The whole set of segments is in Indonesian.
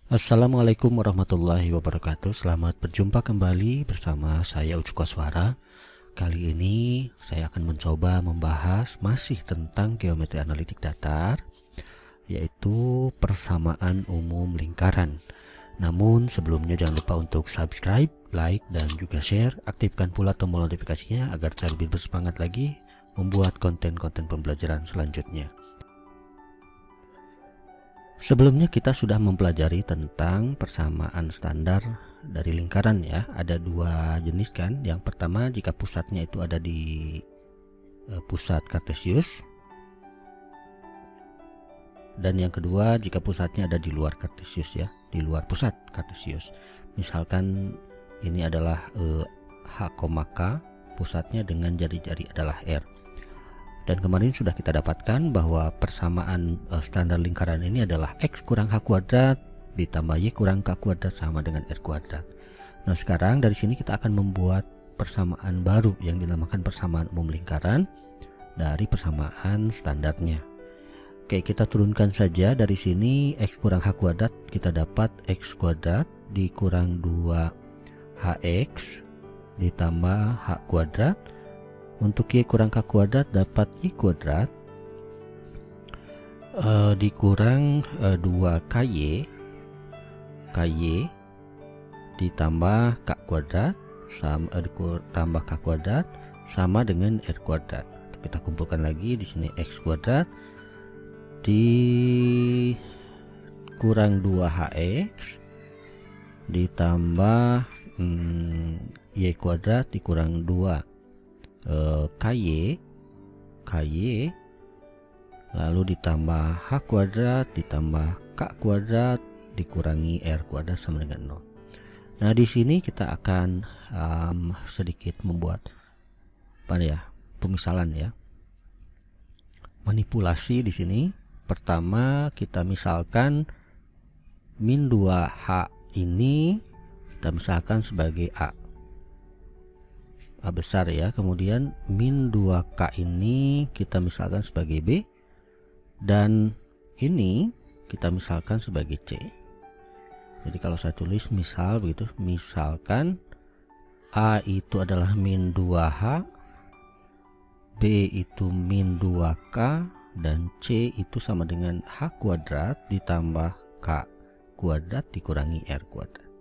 Assalamualaikum warahmatullahi wabarakatuh. Selamat berjumpa kembali bersama saya Ucup Koswara. Kali ini saya akan mencoba membahas masih tentang geometri analitik datar, yaitu persamaan umum lingkaran. Namun sebelumnya jangan lupa untuk subscribe, like, dan juga share. Aktifkan pula tombol notifikasinya agar saya lebih bersemangat lagi membuat konten-konten pembelajaran selanjutnya. Sebelumnya kita sudah mempelajari tentang persamaan standar dari lingkaran ya. Ada dua jenis kan. Yang pertama jika pusatnya itu ada di pusat kartesius. Dan yang kedua jika pusatnya ada di luar kartesius ya, di luar pusat kartesius. Misalkan ini adalah H, K, pusatnya dengan jari-jari adalah R. Dan kemarin sudah kita dapatkan bahwa persamaan standar lingkaran ini adalah X kurang H kuadrat ditambah Y kurang K kuadrat sama dengan R kuadrat. Nah sekarang dari sini kita akan membuat persamaan baru yang dinamakan persamaan umum lingkaran dari persamaan standarnya. Oke, kita turunkan saja dari sini X kurang H kuadrat, kita dapat X kuadrat dikurang 2HX ditambah H kuadrat. Untuk Y kurang K kuadrat dapat Y kuadrat dikurang 2KY ditambah K kuadrat sama ditambah K kuadrat sama dengan R kuadrat. Kita kumpulkan lagi di sini X kuadrat dikurang 2HX ditambah Y kuadrat dikurang 2 KY lalu ditambah H kuadrat ditambah K kuadrat dikurangi R kuadrat sama dengan 0. Nah di sini kita akan sedikit membuat pemisalan ya, manipulasi di sini. Pertama kita misalkan min 2H ini kita misalkan sebagai A besar ya, kemudian min 2K ini kita misalkan sebagai B, dan ini kita misalkan sebagai C. Jadi kalau saya tulis misal begitu, misalkan A itu adalah min 2H, B itu min 2K, dan C itu sama dengan H kuadrat ditambah K kuadrat dikurangi R kuadrat.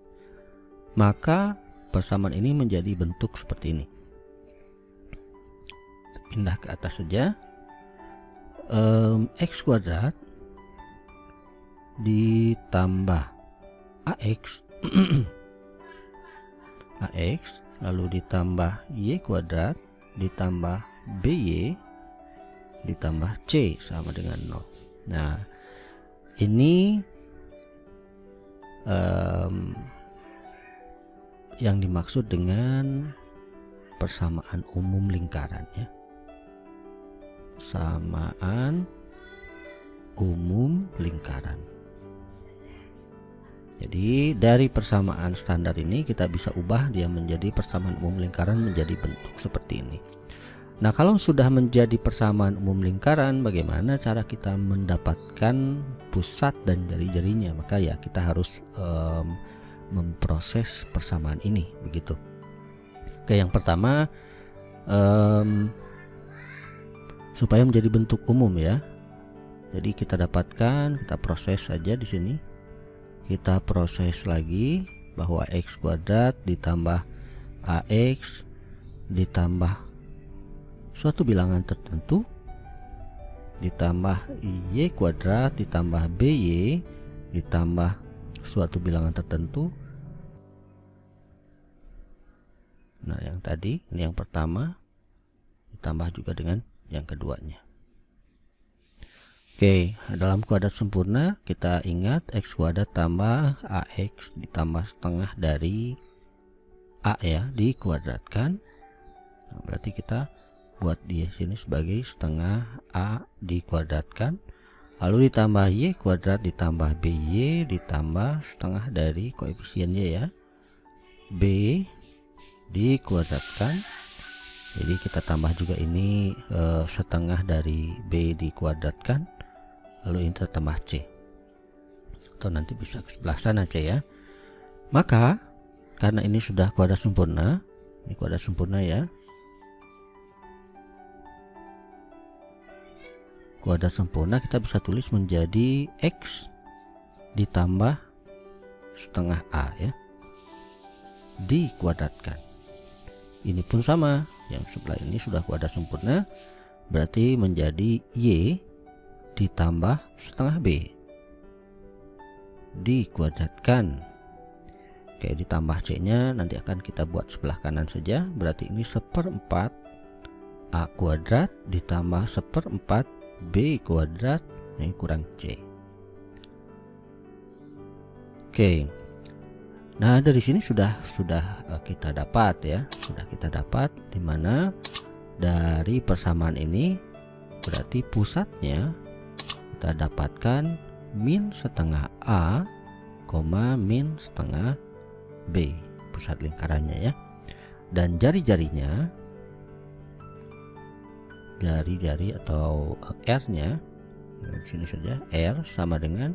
Maka persamaan ini menjadi bentuk seperti ini. Pindah ke atas saja. X kuadrat ditambah AX AX lalu ditambah Y kuadrat ditambah BY ditambah C sama dengan 0. Nah ini yang dimaksud dengan persamaan umum lingkaran ya. Persamaan umum lingkaran. Jadi dari persamaan standar ini kita bisa ubah dia menjadi persamaan umum lingkaran menjadi bentuk seperti ini. Nah kalau sudah menjadi persamaan umum lingkaran, bagaimana cara kita mendapatkan pusat dan jari-jarinya? Maka ya kita harus memproses persamaan ini begitu. Oke, yang pertama supaya menjadi bentuk umum ya. Jadi kita dapatkan, kita proses saja di sini. Kita proses lagi bahwa X kuadrat ditambah AX ditambah suatu bilangan tertentu ditambah Y kuadrat ditambah BY ditambah suatu bilangan tertentu. Nah yang tadi ini yang pertama ditambah juga dengan yang keduanya. Oke, dalam kuadrat sempurna kita ingat X kuadrat tambah AX ditambah setengah dari A ya, dikuadratkan. Nah, berarti kita buat di sini sebagai setengah A dikuadratkan, lalu ditambah Y kuadrat ditambah BY ditambah setengah dari koefisiennya ya, B dikuadratkan. Jadi kita tambah juga ini setengah dari B dikuadratkan, lalu ini kita tambah C. atau nanti bisa ke sebelah sana C ya. Maka karena ini sudah kuadrat sempurna, ini kuadrat sempurna ya. Kuadrat sempurna kita bisa tulis menjadi X ditambah setengah A ya, dikuadratkan. Ini pun sama, yang sebelah ini sudah kuadrat sempurna, berarti menjadi Y ditambah setengah B dikuadratkan. Oke, ditambah C nya nanti akan kita buat sebelah kanan saja, berarti ini 1/4 A kuadrat ditambah 1/4 B kuadrat ini kurang C. Oke, nah dari sini sudah kita dapat ya, dimana dari persamaan ini berarti pusatnya kita dapatkan min setengah A, min setengah B, pusat lingkarannya ya. Dan jari-jari atau R-nya di sini saja, R sama dengan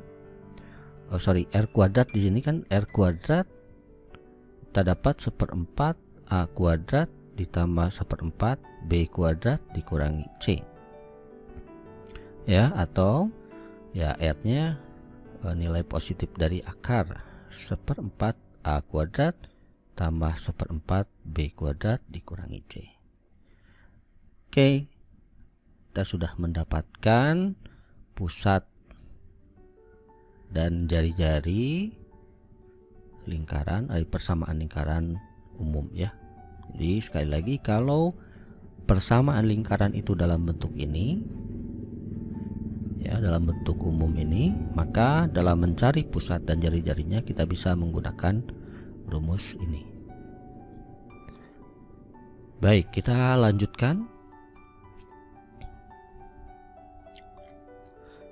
R kuadrat. Di sini kan R kuadrat kita dapat 1/4 A kuadrat ditambah 1/4 B kuadrat dikurangi C ya, atau ya R-nya nilai positif dari akar 1/4 A kuadrat tambah 1/4 B kuadrat dikurangi C. Oke, kita sudah mendapatkan pusat dan jari-jari lingkaran, persamaan lingkaran umum ya. Jadi sekali lagi, kalau persamaan lingkaran itu dalam bentuk ini ya, dalam bentuk umum ini, maka dalam mencari pusat dan jari-jarinya kita bisa menggunakan rumus ini. Baik, kita lanjutkan.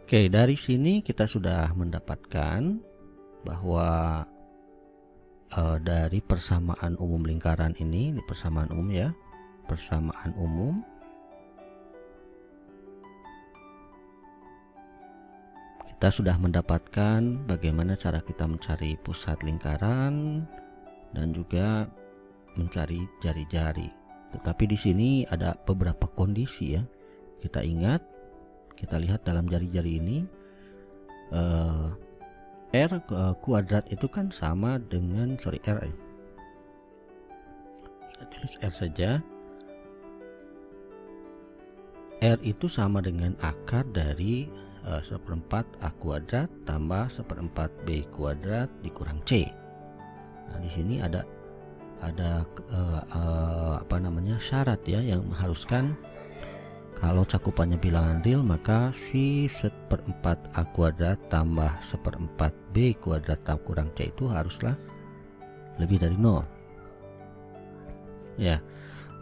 Oke, dari sini kita sudah mendapatkan bahwa dari persamaan umum lingkaran ini persamaan umum ya, persamaan umum kita sudah mendapatkan bagaimana cara kita mencari pusat lingkaran dan juga mencari jari-jari. Tetapi di sini ada beberapa kondisi ya. Kita ingat, kita lihat dalam jari-jari ini R kuadrat itu kan sama dengan R, saya tulis R saja. R itu sama dengan akar dari 1/4 A kuadrat tambah 1/4 B kuadrat dikurang C. Nah, di sini ada syarat ya yang mengharuskan kalau cakupannya bilangan real, maka si 1/4 A kuadrat tambah 1/4 B kuadrat tambah kurang C itu haruslah lebih dari 0 ya.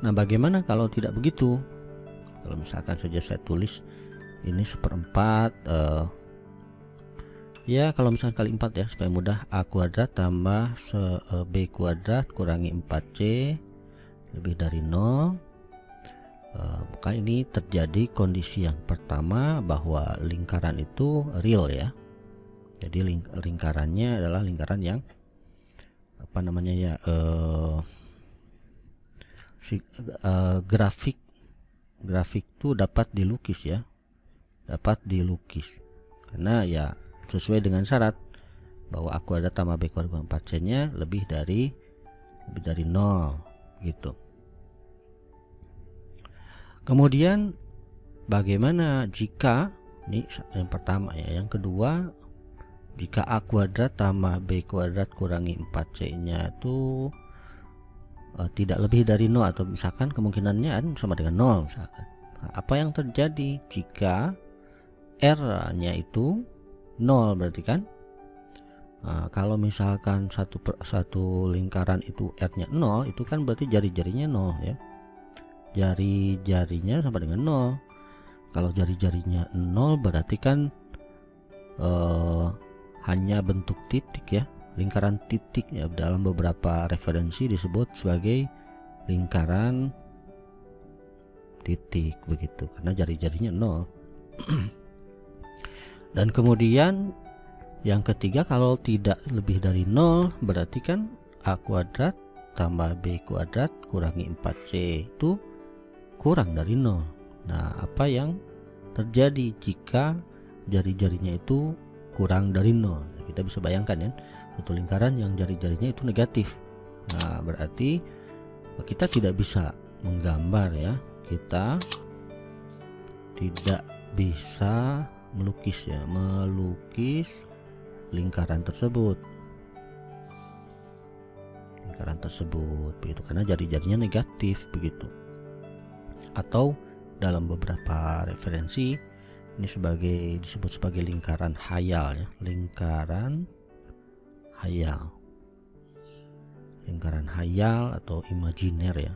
Nah, bagaimana kalau tidak begitu? Kalau misalkan saja saya tulis ini 1/4 ya, kalau misalkan kali 4 ya supaya mudah, A kuadrat tambah B kuadrat kurangi 4C lebih dari 0. Maka ini terjadi kondisi yang pertama, bahwa lingkaran itu real ya. Jadi lingkarannya adalah lingkaran yang grafik itu dapat dilukis ya, karena ya sesuai dengan syarat bahwa A kuadrat tambah B kuadrat 4C nya lebih dari 0 gitu. Kemudian bagaimana jika, ini yang pertama ya, yang kedua, jika A kuadrat tambah B kuadrat kurangi 4C nya itu tidak lebih dari 0, atau misalkan kemungkinannya sama dengan 0 misalkan. Nah, apa yang terjadi jika R nya itu 0 berarti kan? Nah, kalau misalkan satu lingkaran itu R nya 0, itu kan berarti jari-jarinya 0 ya. Jari-jarinya sama dengan 0. Kalau jari-jarinya 0 berarti kan hanya bentuk titik ya, lingkaran titik ya. Dalam beberapa referensi disebut sebagai lingkaran titik begitu, karena jari-jarinya 0. Dan kemudian Yang ketiga, kalau tidak lebih dari 0 berarti kan A kuadrat tambah B kuadrat kurangi 4C itu kurang dari 0. Nah, apa yang terjadi jika jari-jarinya itu kurang dari 0? Kita bisa bayangkan ya, satu lingkaran yang jari-jarinya itu negatif. Nah, berarti kita tidak bisa menggambar ya. Kita tidak bisa melukis ya, melukis lingkaran tersebut begitu, karena jari-jarinya negatif begitu. Atau dalam beberapa referensi ini disebut sebagai lingkaran hayal ya, lingkaran hayal atau imajiner ya,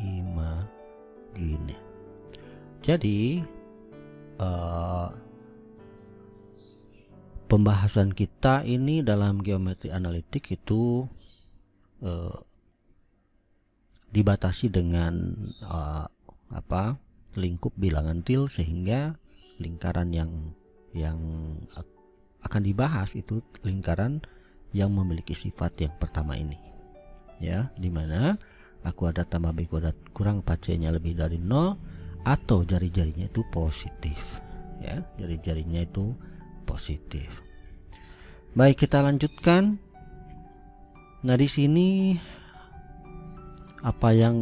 imajiner. Jadi pembahasan kita ini dalam geometri analitik itu dibatasi dengan lingkup bilangan til, sehingga lingkaran yang akan dibahas itu lingkaran yang memiliki sifat yang pertama ini ya, dimana A kuadrat tambah B kuadrat kurang 4C nya lebih dari 0 atau jari-jarinya itu positif ya, jari-jarinya itu positif. Baik, kita lanjutkan. Nah, di sini apa yang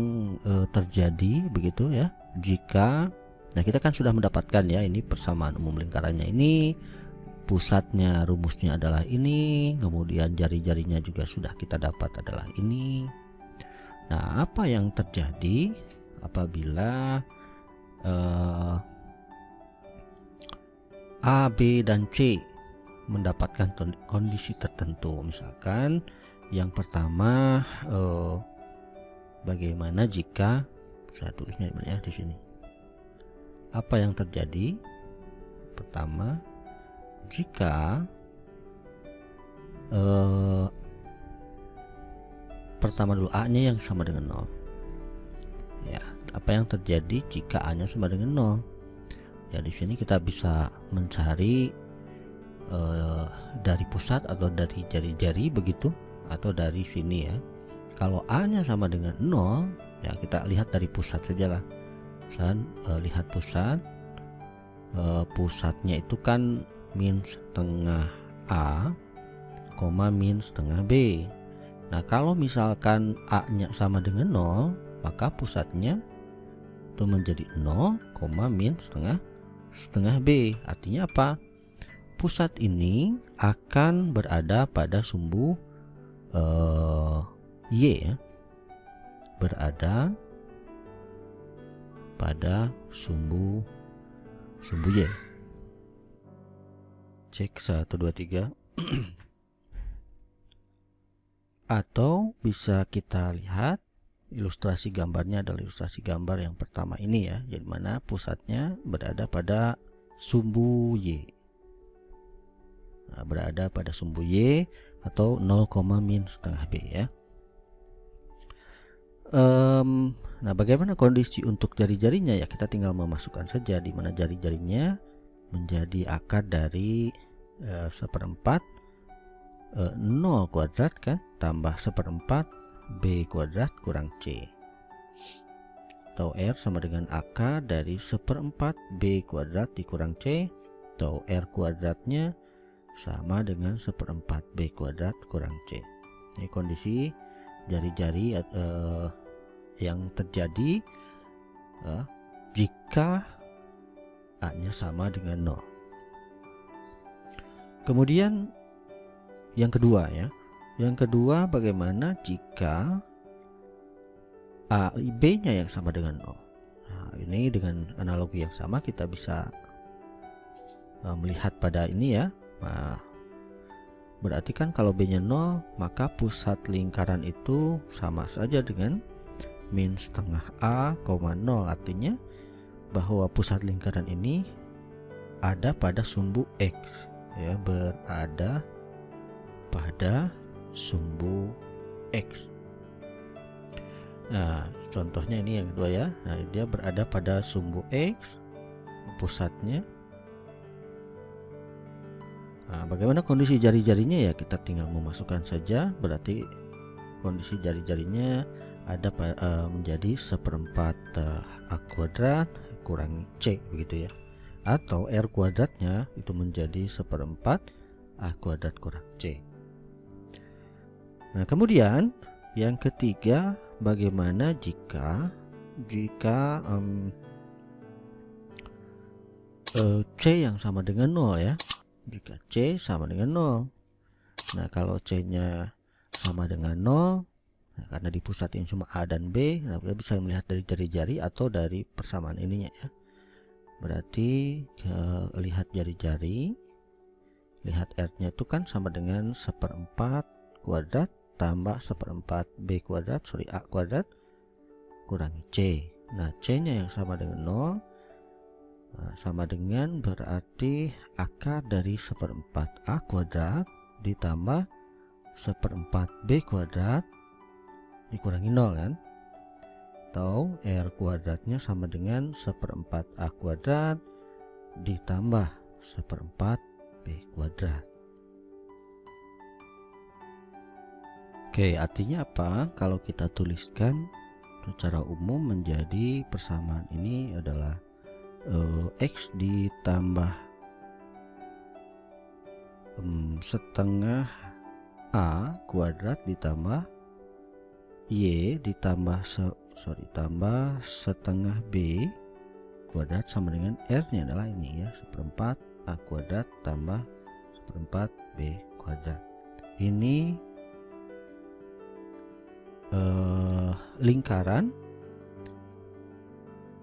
terjadi begitu ya jika, nah kita kan sudah mendapatkan ya, ini persamaan umum lingkarannya ini, pusatnya rumusnya adalah ini, kemudian jari-jarinya juga sudah kita dapat adalah ini. Nah, apa yang terjadi apabila A, B, dan C mendapatkan kondisi tertentu? Misalkan yang pertama, bagaimana jika, saya tulisnya ya di sini. Apa yang terjadi? Pertama, jika pertama dulu A-nya yang sama dengan 0. Ya, apa yang terjadi jika A-nya sama dengan 0? Ya, di sini kita bisa mencari dari pusat atau dari jari-jari begitu, atau dari sini ya. Kalau A-nya sama dengan 0, ya kita lihat dari pusat sajalah. Lihat pusat, pusatnya itu kan min setengah A, min setengah B. Nah, kalau misalkan A-nya sama dengan 0, maka pusatnya itu menjadi 0, min setengah B. Artinya apa? Pusat ini akan berada pada sumbu Y ya, berada pada sumbu Y. Cek 1 2 3. Atau bisa kita lihat ilustrasi gambarnya adalah ilustrasi gambar yang pertama ini ya, jadi mana pusatnya berada pada sumbu Y. Nah, berada pada sumbu Y atau 0, min setengah B ya. Nah, bagaimana kondisi untuk jari-jarinya? Ya, kita tinggal memasukkan saja di mana jari-jarinya menjadi akar dari 1/4 0 kuadrat kan tambah 1/4 B kuadrat kurang C, atau R sama dengan akar dari 1/4 B kuadrat dikurang C, atau R kuadratnya sama dengan 1/4 B kuadrat kurang C. Ini kondisi jari-jari yang terjadi jika A-nya sama dengan 0. Kemudian yang kedua ya, yang kedua bagaimana jika B-nya yang sama dengan 0. Nah, ini dengan analogi yang sama kita bisa melihat pada ini ya. Nah, berarti kan kalau B-nya 0, maka pusat lingkaran itu sama saja dengan min setengah A, 0. Artinya bahwa pusat lingkaran ini ada pada sumbu X ya, berada pada sumbu X. Nah, contohnya ini yang kedua ya. Nah, dia berada pada sumbu X, pusatnya Nah, bagaimana kondisi jari-jarinya ya, kita tinggal memasukkan saja. Berarti kondisi jari-jarinya ada menjadi 1/4 A kuadrat kurangi C, begitu ya. Atau R kuadratnya itu menjadi 1/4 A kuadrat kurang C. Nah, kemudian yang ketiga, bagaimana jika C yang sama dengan 0 ya. Jika C sama dengan 0. Nah, kalau C-nya sama dengan 0, nah, karena di pusat ini cuma A dan B, nah kita bisa melihat dari jari-jari atau dari persamaan ininya ya. Berarti lihat jari-jari, lihat R-nya itu kan sama dengan 1/4 kuadrat tambah 1/4 B kuadrat, A kuadrat kurangi C. Nah, C-nya yang sama dengan 0, nah, sama dengan berarti akar dari 1/4 A kuadrat ditambah 1/4 B kuadrat dikurangi 0 kan. Atau R kuadratnya sama dengan 1/4 A kuadrat ditambah 1/4 B kuadrat. Oke, artinya apa? Kalau kita tuliskan secara umum menjadi persamaan ini adalah X ditambah setengah A kuadrat ditambah Y ditambah tambah setengah B kuadrat sama dengan R-nya adalah ini ya, 1/4 A kuadrat tambah 1/4 B kuadrat. Ini lingkaran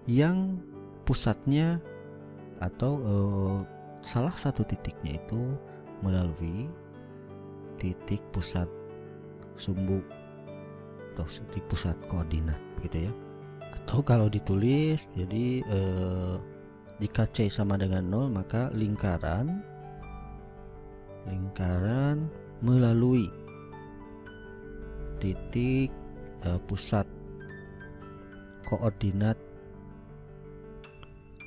yang pusatnya atau salah satu titiknya itu melalui titik pusat sumbu atau di pusat koordinat, begitu ya. Atau kalau ditulis jadi jika C sama dengan 0, maka lingkaran melalui titik pusat koordinat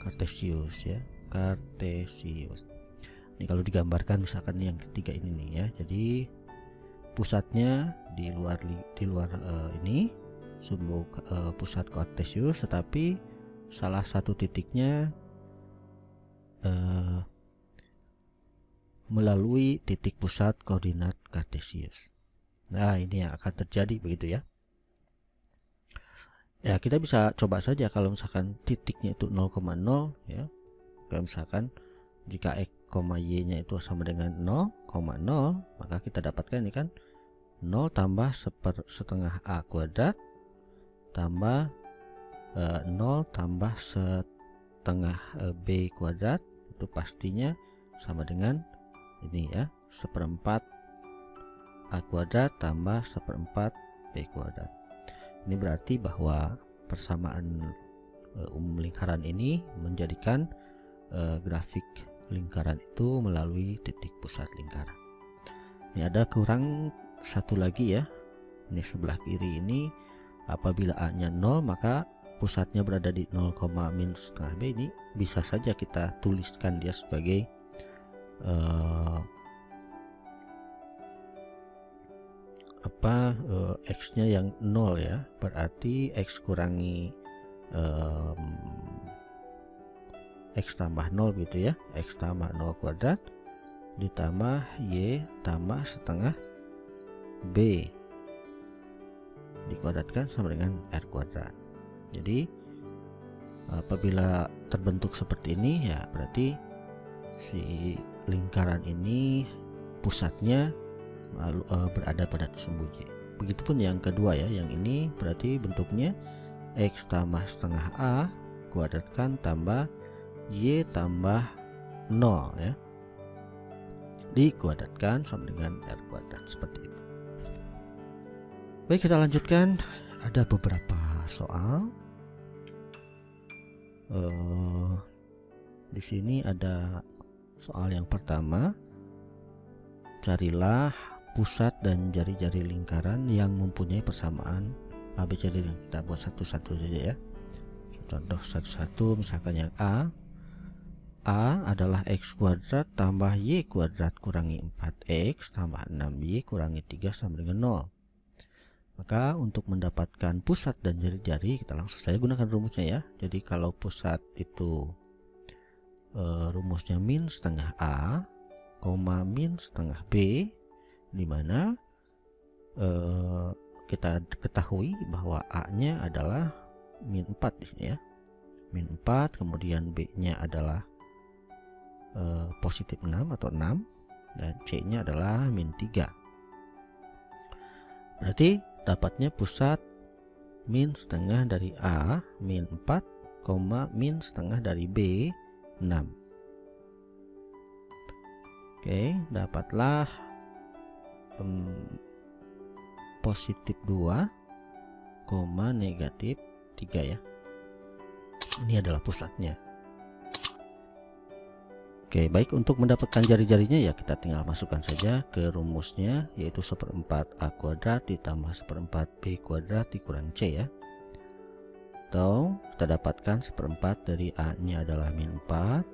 Kartesius ya, Kartesius. Ini kalau digambarkan misalkan yang ketiga ini nih ya. Jadi pusatnya di luar ini sumbu pusat Kartesius, tetapi salah satu titiknya melalui titik pusat koordinat Kartesius. Nah, ini yang akan terjadi begitu ya. Ya, kita bisa coba saja kalau misalkan titiknya itu 0,0 ya. Kalau misalkan jika X, Y nya itu sama dengan 0,0, maka kita dapatkan ini kan 0 tambah setengah A kuadrat tambah 0 tambah setengah B kuadrat, itu pastinya sama dengan ini ya, 1/4 A kuadrat tambah 1/4 B kuadrat. Ini berarti bahwa persamaan umum lingkaran ini menjadikan grafik lingkaran itu melalui titik pusat lingkaran. Ini ada kurang satu lagi ya. Ini sebelah kiri ini apabila A-nya 0 maka pusatnya berada di 0,-setengah B. Ini bisa saja kita tuliskan dia sebagai X-nya yang 0 ya, berarti X kurangi X tambah 0 gitu ya, X tambah 0 kuadrat ditambah Y tambah setengah B dikuadratkan sama dengan R kuadrat. Jadi apabila terbentuk seperti ini ya, berarti si lingkaran ini pusatnya berada pada sumbu Y. Begitupun yang kedua ya, yang ini berarti bentuknya X tambah setengah A kuadratkan tambah Y tambah 0 ya, dikuadratkan sama dengan R kuadrat, seperti itu. Baik, kita lanjutkan. Ada beberapa soal. Di sini ada soal yang pertama. Carilah pusat dan jari-jari lingkaran yang mempunyai persamaan ABCD. Yang kita buat satu-satu saja ya. Contoh satu-satu, misalkan yang A, A adalah X kuadrat tambah Y kuadrat kurangi 4X tambah 6Y kurangi 3 sama dengan 0. Maka untuk mendapatkan pusat dan jari-jari kita langsung saja gunakan rumusnya ya. Jadi kalau pusat itu rumusnya min setengah A, min setengah B, dimana kita ketahui bahwa A-nya adalah min 4 di sini ya. Min 4, kemudian B-nya adalah positif 6 atau 6, dan C-nya adalah min 3. Berarti dapatnya pusat min setengah dari A min 4, min setengah dari B 6. Oke, dapatlah positif 2, negatif 3 ya. Ini adalah pusatnya. Oke, baik, untuk mendapatkan jari-jarinya ya kita tinggal masukkan saja ke rumusnya, yaitu 1/4 A kuadrat ditambah 1/4 B kuadrat dikurangi C ya. Atau kita dapatkan 1/4 dari A nya adalah min 4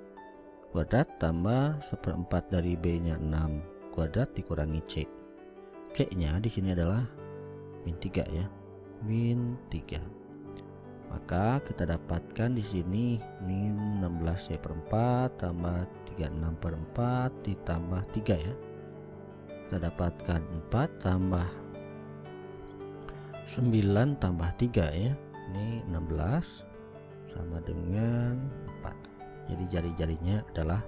kuadrat tambah 1/4 dari B nya 6 kuadrat dikurangi C. C nya di sini adalah min 3 ya. Min 3. Maka kita dapatkan di sini min 16Y/4 tambah 36/4 ditambah 3 ya. Kita dapatkan 4 tambah 9 tambah 3 ya. Ini 16 sama dengan 4. Jadi jari-jarinya adalah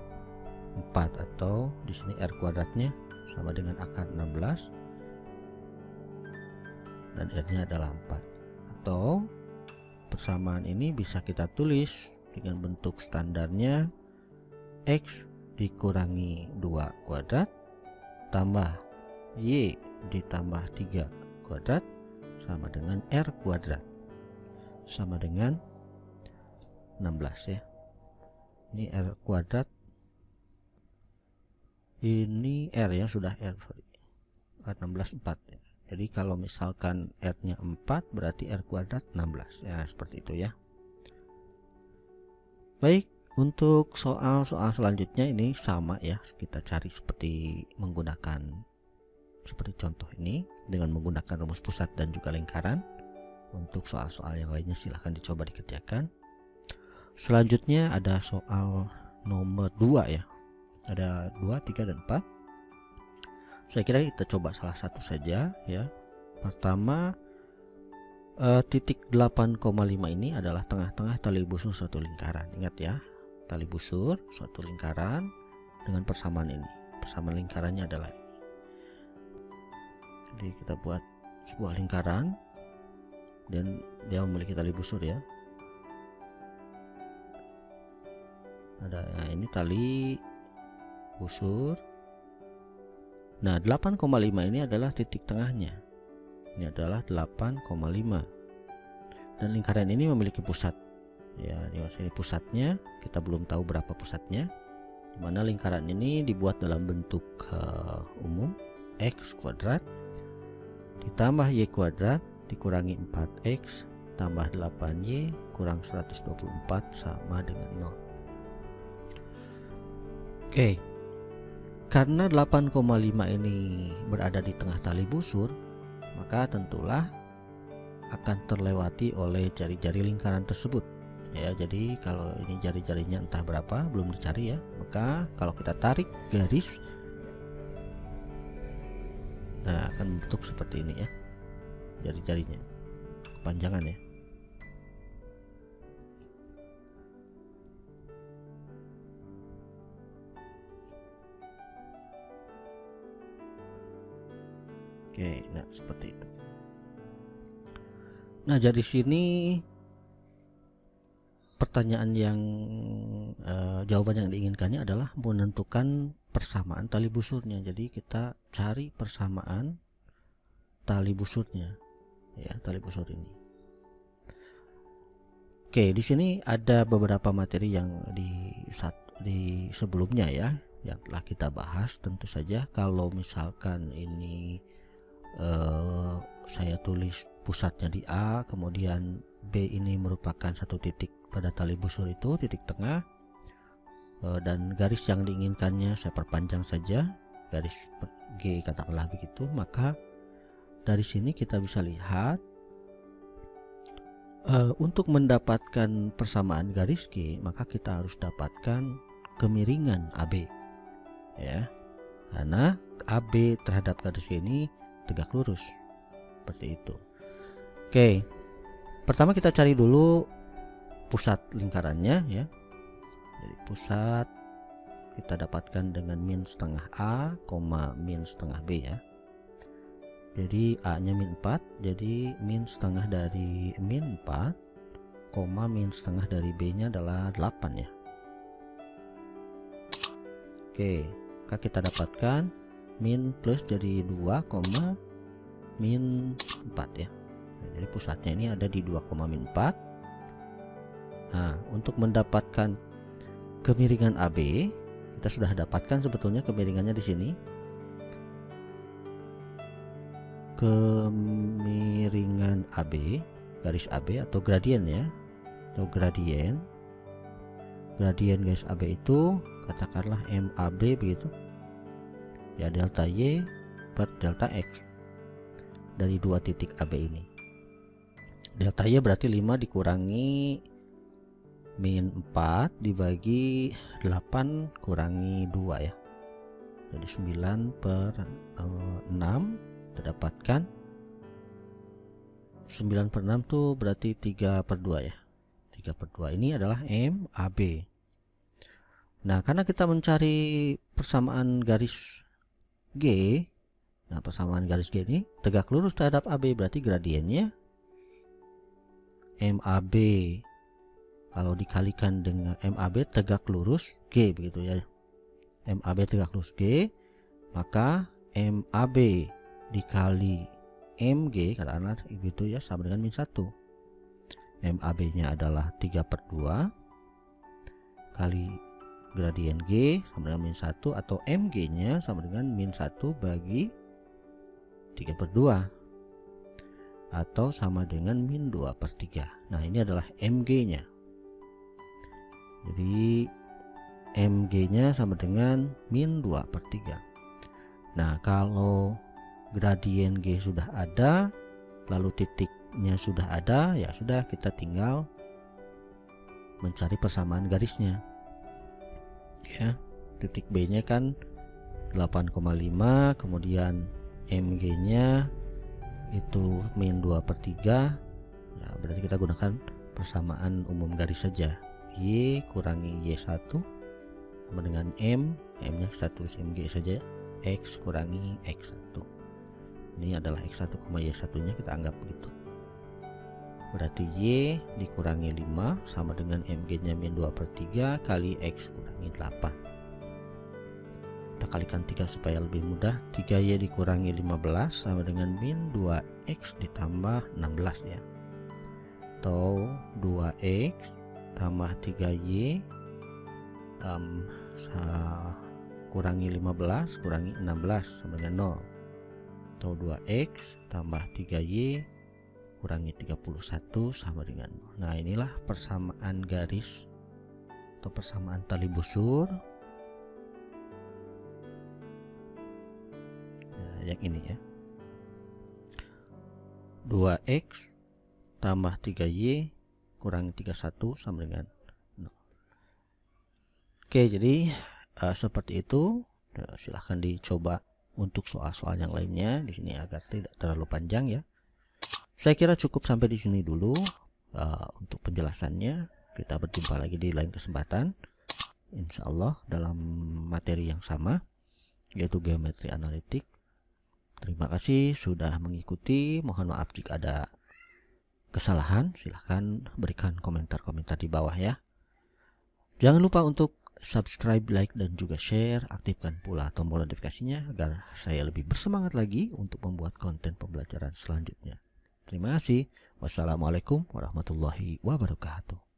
4, atau di sini R kuadratnya sama dengan akar 16 dan R-nya adalah 4. Atau persamaan ini bisa kita tulis dengan bentuk standarnya X dikurangi 2 kuadrat tambah Y ditambah 3 kuadrat sama dengan R kuadrat sama dengan 16 ya. Ini R kuadrat, ini R ya, sudah R 16 4 ya. Jadi kalau misalkan R nya 4 berarti R kuadrat 16 ya, seperti itu ya. Baik, untuk soal-soal selanjutnya ini sama ya, kita cari seperti menggunakan seperti contoh ini dengan menggunakan rumus pusat dan juga lingkaran. Untuk soal-soal yang lainnya silahkan dicoba dikerjakan. Selanjutnya ada soal nomor 2 ya. Ada 2, 3, dan 4. Saya kira kita coba salah satu saja ya. Pertama, titik 8,5 ini adalah tengah-tengah tali busur suatu lingkaran. Ingat ya, tali busur suatu lingkaran dengan persamaan ini. Persamaan lingkarannya adalah ini. Jadi kita buat sebuah lingkaran dan dia memiliki tali busur ya. Ada ini tali busur. Nah, 8,5 ini adalah titik tengahnya. Ini adalah 8,5. Dan lingkaran ini memiliki pusat. Ya, ini pusatnya. Kita belum tahu berapa pusatnya. Dimana lingkaran ini dibuat dalam bentuk umum X kuadrat ditambah Y kuadrat dikurangi 4X tambah 8Y kurang 124 sama dengan 0. Oke. Karena 8,5 ini berada di tengah tali busur, maka tentulah akan terlewati oleh jari-jari lingkaran tersebut. Ya, jadi kalau ini jari-jarinya entah berapa belum dicari ya, maka kalau kita tarik garis, nah akan bentuk seperti ini ya, jari-jarinya, kepanjangan ya. Oke, nah seperti itu. Nah, dari sini pertanyaan yang jawaban yang diinginkannya adalah menentukan persamaan tali busurnya. Jadi kita cari persamaan tali busurnya, ya, tali busur ini. Oke, di sini ada beberapa materi yang di sebelumnya ya, yang telah kita bahas. Tentu saja kalau misalkan ini saya tulis pusatnya di A, kemudian B ini merupakan satu titik pada tali busur itu, titik tengah, dan garis yang diinginkannya saya perpanjang saja, garis G katakanlah begitu, maka dari sini kita bisa lihat untuk mendapatkan persamaan garis G, maka kita harus dapatkan kemiringan AB ya, karena AB terhadap garis G ini tegak lurus seperti itu. Oke, pertama kita cari dulu pusat lingkarannya ya. Jadi pusat kita dapatkan dengan min setengah A, min setengah B ya. Jadi A nya min 4, jadi min setengah dari min 4, min setengah dari B nya adalah 8 ya. Oke, maka kita dapatkan min plus jadi 2, min 4 ya. Nah, jadi pusatnya ini ada di 2, min 4. Nah, untuk mendapatkan kemiringan AB, kita sudah dapatkan sebetulnya kemiringannya di sini. Kemiringan AB, garis AB atau gradien ya, atau gradien garis AB itu katakanlah MAB begitu ya, delta Y per delta X dari dua titik AB ini. Delta Y berarti 5 dikurangi min 4 dibagi 8 kurangi 2 ya, jadi 9 per 6 kita dapatkan 9 per 6 tuh berarti 3 per 2 ya, 3 per 2 ini adalah MAB. Nah, karena kita mencari persamaan garis G, nah persamaan garis G ini tegak lurus terhadap AB, berarti gradiennya MAB kalau dikalikan dengan MAB tegak lurus G begitu ya. MAB tegak lurus G, maka MAB dikali MG katakanlah begitu ya, sama dengan min 1. MAB nya adalah 3 per 2 kali gradien G sama dengan min 1, atau MG nya sama dengan min 1 bagi 3 per 2 atau sama dengan min 2 per 3. Nah, ini adalah MG nya. Jadi MG nya sama dengan min 2 per 3. Nah, kalau gradien G sudah ada, lalu titiknya sudah ada, ya sudah, kita tinggal mencari persamaan garisnya ya. Titik B nya kan 8,5, kemudian MG nya itu min 2 per 3 ya, berarti kita gunakan persamaan umum garis saja. Y kurangi Y1 sama dengan M nya 1 MG saja, X kurangi X1. Ini adalah X1, Y1 nya kita anggap begitu. Berarti Y dikurangi 5 sama dengan MG nya min 2 per 3 kali X kurangi 8. Kita kalikan 3 supaya lebih mudah. 3Y dikurangi 15 sama dengan min 2X ditambah 16 ya, atau 2X tambah 3Y kurangi 15 kurangi 16 sama dengan 0, atau 2X tambah 3Y kurangi 31 sama dengan 0. Nah, inilah persamaan garis atau persamaan tali busur. Nah, yang ini ya, 2X tambah 3Y kurangi 31 sama dengan 0. Oke, jadi seperti itu. Silahkan dicoba untuk soal-soal yang lainnya di sini agar tidak terlalu panjang ya. Saya kira cukup sampai di sini dulu untuk penjelasannya. Kita berjumpa lagi di lain kesempatan, insya Allah dalam materi yang sama, yaitu geometri analitik. Terima kasih sudah mengikuti. Mohon maaf jika ada kesalahan. Silahkan berikan komentar-komentar di bawah ya. Jangan lupa untuk subscribe, like, dan juga share. Aktifkan pula tombol notifikasinya agar saya lebih bersemangat lagi untuk membuat konten pembelajaran selanjutnya. Terima kasih. Wassalamualaikum warahmatullahi wabarakatuh.